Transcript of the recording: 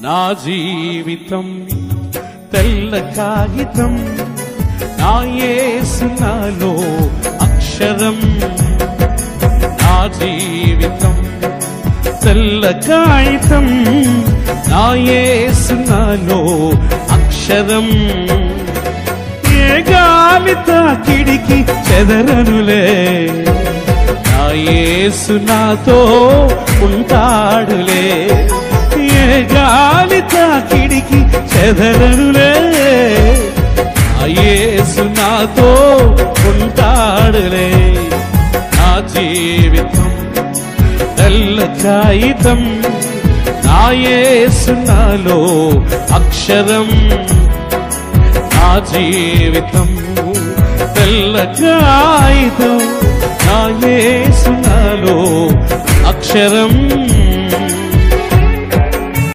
నా జీవితం తెల్ల కాగితం, నా యేసు నాలో అక్షరం. నా జీవితం తెల్ల కాగితం, నా యేసు నాలో అక్షరం. ఏ గాలి తాకిడికి చెదరనులే, నా యేసు నాతో ఉంటాడులే. ఏ గాలి తాకిడికి చెదరనులే, నా యేసు నాతో ఉంటాడులే. నా జీవితం తెల్ల కాగితం, నా యేసు నాలో అక్షరం. నా జీవితం తెల్ల కాగితం, నా యేసు నాలో అక్షరం.